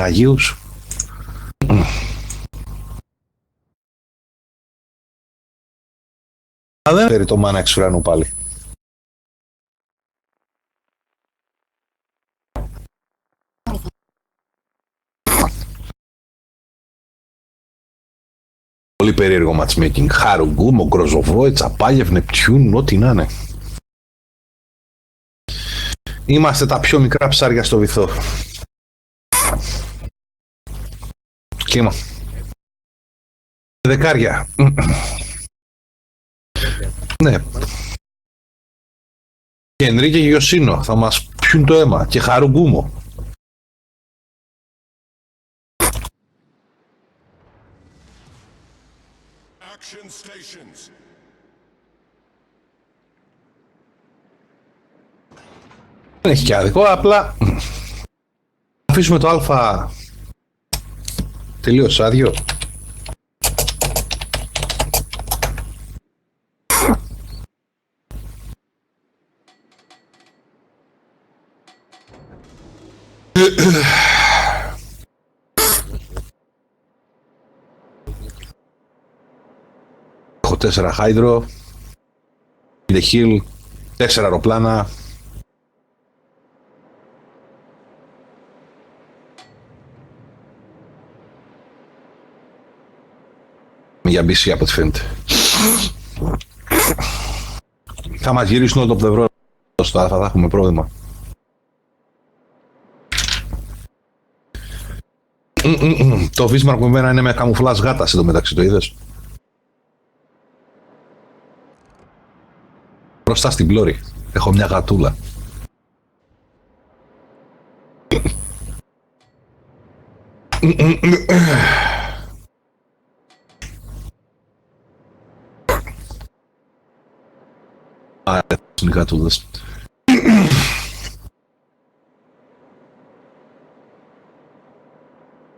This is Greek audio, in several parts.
Αγίους. Αλλά δεν φέρει το μάνα εξ ουρανού πάλι. Πολύ περίεργο matchmaking. Χαρουγκού, Μογκροζοβόη, Τσαπάγεφ, Νεπτιούν, ό,τι να είναι. Είμαστε τα πιο μικρά ψάρια στο βυθό. Κύμα. Δεκάρια. Ναι. Και Ενρίκε και Γιωσίνο θα μας πιούν το αίμα. Και Χαρουγκούμο. Δεν έχει και άδικο, απλά αφήσουμε το α τελείως άδειο. Έχω 4 Hydro, 5 Hill, 4 αεροπλάνα. Για BC από ό,τι φαίνεται. Θα μας γυρίσουν όλο το πλευρό στο α, θα έχουμε πρόβλημα. Το Βίσμαρκ με μένα είναι με καμουφλάζ γάτας εντωμεταξύ, το είδες. Μπροστά στην πλώρη έχω μια γατούλα. Α, είναι οι γατούλες.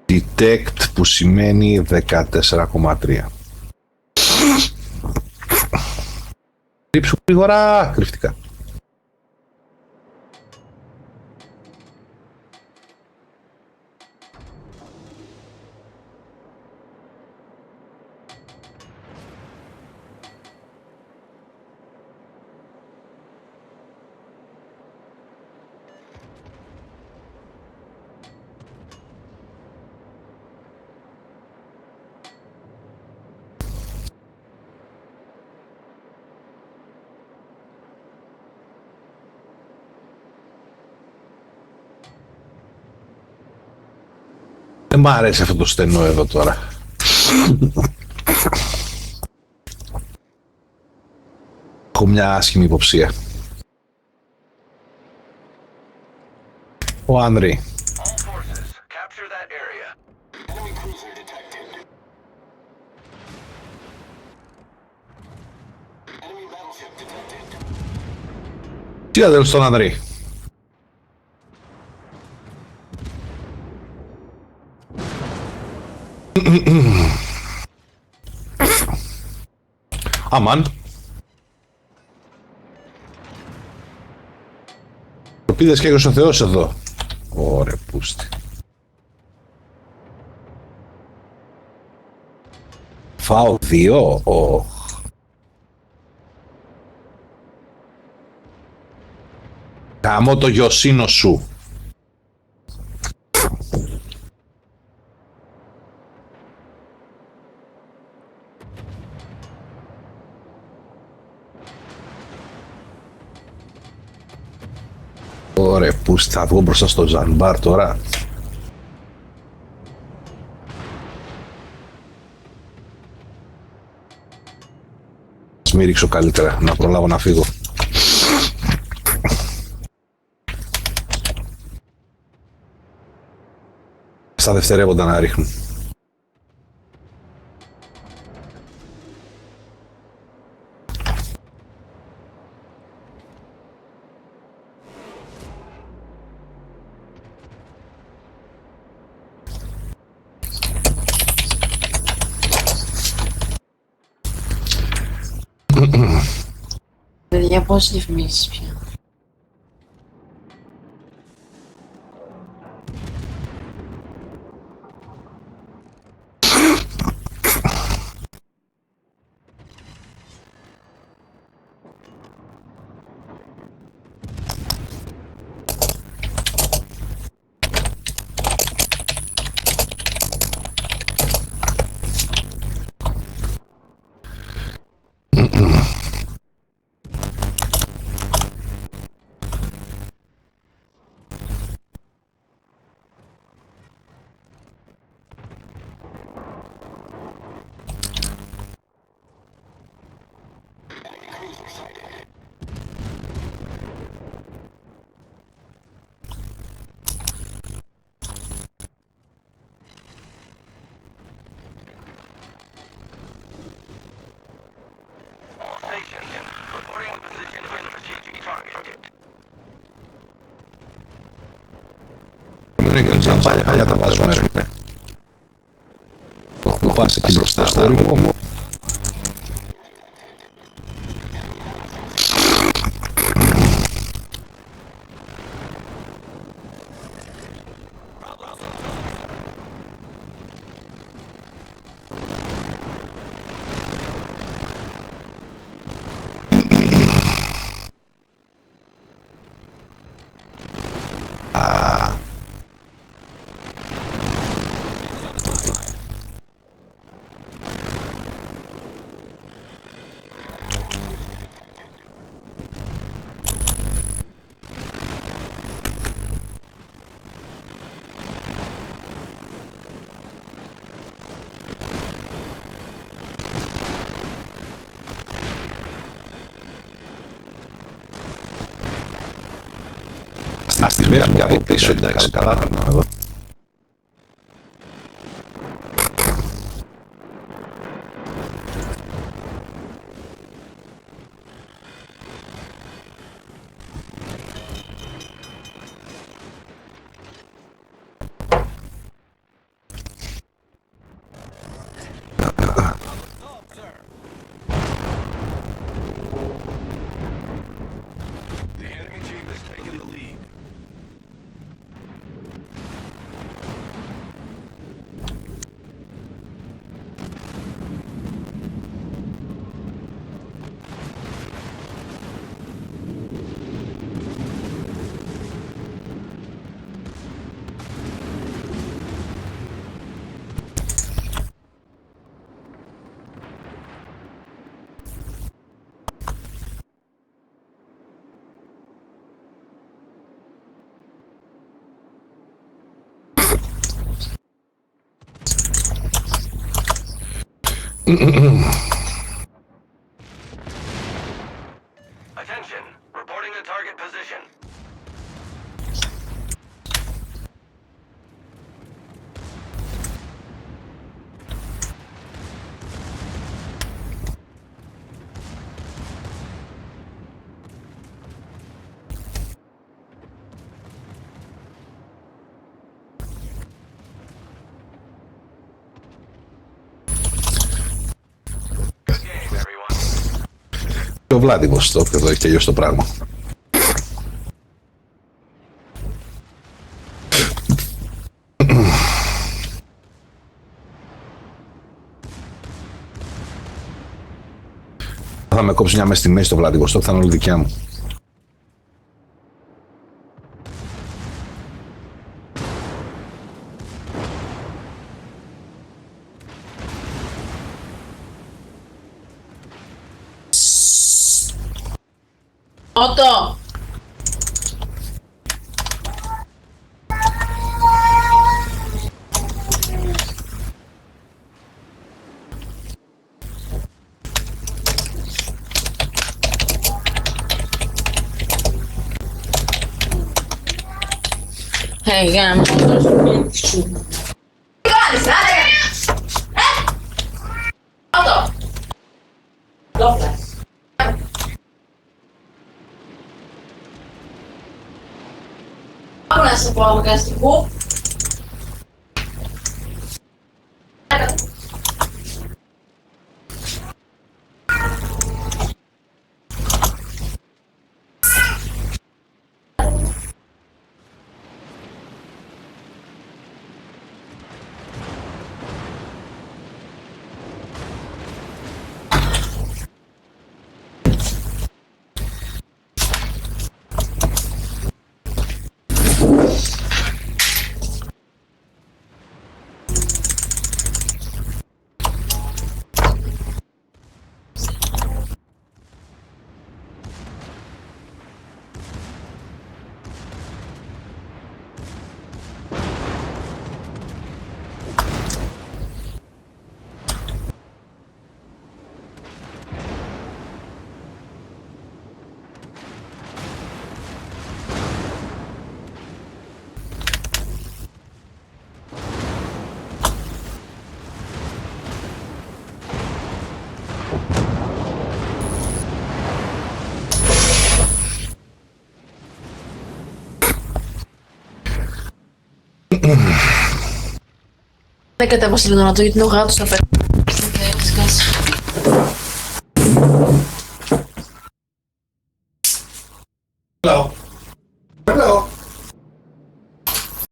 Detect που σημαίνει 14,3. Κρύψου γρήγορα, κρυφτικά. Δεν μ' αρέσει αυτό το στενό εδώ τώρα. Έχω μια άσχημη υποψία. Ο Άνρη. Τι αδέλφος στον Άνρη. Αμάν. Προπίδες και έγιος ο Θεός εδώ. Ωρε πούστη. Φάω 2. Καμώ το γιοσίνο σου. Ωραία, που θα βγω μπροστά στο Ζανμπάρ τώρα. Ας μη ρίξω καλύτερα, να προλάβω να φύγω. Στα δευτερεύοντα να ρίχνουν. Παιδιά, πώς ρυθμίσεις πια. Είναι και τα παλιά τα βάζουμε. Το έχω πάσει εκεί μπροστά στο ρημό μου. Ας τις βγαίνουν και από πίσω, εντάξει, καλά περνάω εδώ. Attention, reporting the target position. Good game, everyone. Και ο Βλάντιβοστοκ εδώ έχει τελειώσει το πράγμα. Θα με κόψει μια μες στη μέση το Βλάντιβοστοκ, θα είναι όλη δικιά μου. Ότο! Για να το σπίτι σου. Τι κάνεις, άντε! Ότο! Δόφλας. Άκου να σε πω αγωγαστικού. Lekker dat Barcelona, doe je het nog uit, snap ik. Oké, let's go. Hello. Hello.